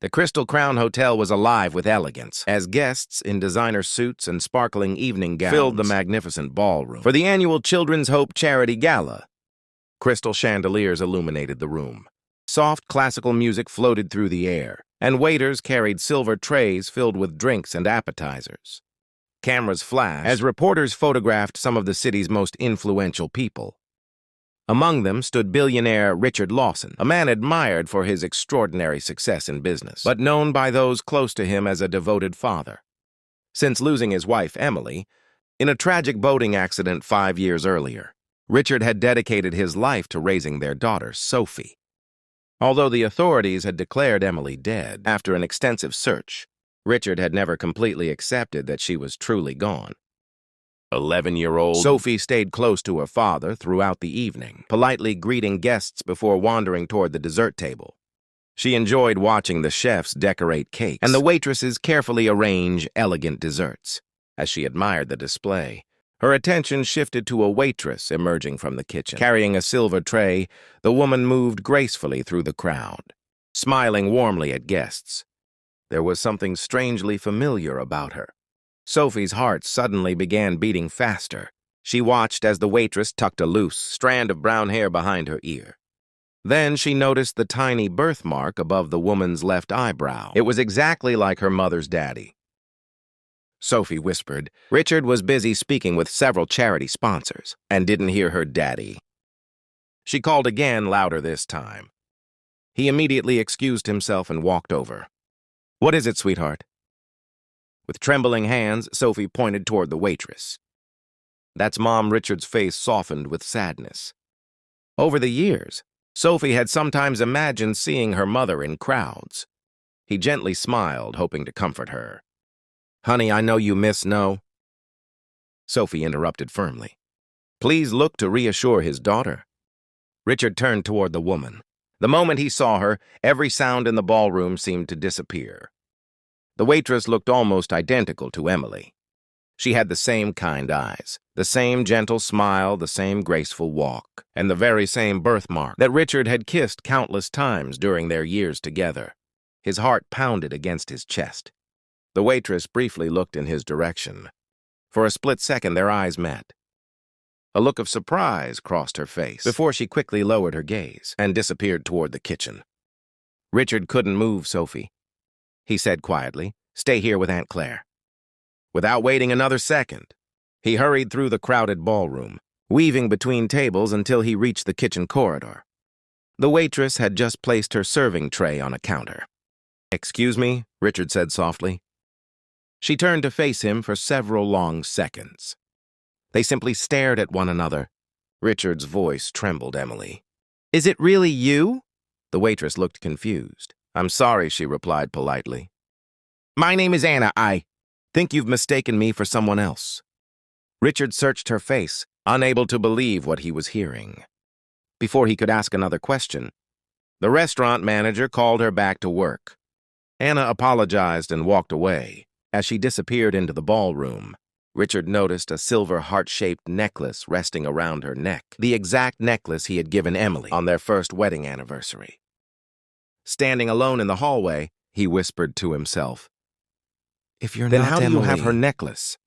The Crystal Crown Hotel was alive with elegance, as guests in designer suits and sparkling evening gowns filled the magnificent ballroom. For the annual Children's Hope Charity Gala, crystal chandeliers illuminated the room. Soft classical music floated through the air, and waiters carried silver trays filled with drinks and appetizers. Cameras flashed as reporters photographed some of the city's most influential people. Among them stood billionaire Richard Lawson, a man admired for his extraordinary success in business, but known by those close to him as a devoted father. Since losing his wife, Emily, in a tragic boating accident 5 years earlier, Richard had dedicated his life to raising their daughter, Sophie. Although the authorities had declared Emily dead after an extensive search, Richard had never completely accepted that she was truly gone. 11-year-old Sophie stayed close to her father throughout the evening, politely greeting guests before wandering toward the dessert table. She enjoyed watching the chefs decorate cakes and the waitresses carefully arrange elegant desserts. As she admired the display, her attention shifted to a waitress emerging from the kitchen. Carrying a silver tray, the woman moved gracefully through the crowd, smiling warmly at guests. There was something strangely familiar about her. Sophie's heart suddenly began beating faster. She watched as the waitress tucked a loose strand of brown hair behind her ear. Then she noticed the tiny birthmark above the woman's left eyebrow. It was exactly like her mother's daddy. Sophie whispered. Richard was busy speaking with several charity sponsors and didn't hear her daddy. She called again, louder this time. He immediately excused himself and walked over. "What is it, sweetheart?" With trembling hands, Sophie pointed toward the waitress. That's Mom. Richard's face softened with sadness. Over the years, Sophie had sometimes imagined seeing her mother in crowds. He gently smiled, hoping to comfort her. "Honey, I know you miss no." Sophie interrupted firmly. "Please look to reassure his daughter." Richard turned toward the woman. The moment he saw her, every sound in the ballroom seemed to disappear. The waitress looked almost identical to Emily. She had the same kind eyes, the same gentle smile, the same graceful walk, and the very same birthmark that Richard had kissed countless times during their years together. His heart pounded against his chest. The waitress briefly looked in his direction. For a split second, their eyes met. A look of surprise crossed her face before she quickly lowered her gaze and disappeared toward the kitchen. "Richard couldn't move, Sophie," he said quietly. "Stay here with Aunt Claire." Without waiting another second, he hurried through the crowded ballroom, weaving between tables until he reached the kitchen corridor. The waitress had just placed her serving tray on a counter. "Excuse me," Richard said softly. She turned to face him for several long seconds. They simply stared at one another. Richard's voice trembled. "Emily." "Is it really you?" The waitress looked confused. "I'm sorry," she replied politely. "My name is Anna. I think you've mistaken me for someone else." Richard searched her face, unable to believe what he was hearing. Before he could ask another question, the restaurant manager called her back to work. Anna apologized and walked away. As she disappeared into the ballroom, Richard noticed a silver heart-shaped necklace resting around her neck, the exact necklace he had given Emily on their first wedding anniversary. Standing alone in the hallway, he whispered to himself, "If you're not Emily, then how do you have her necklace?"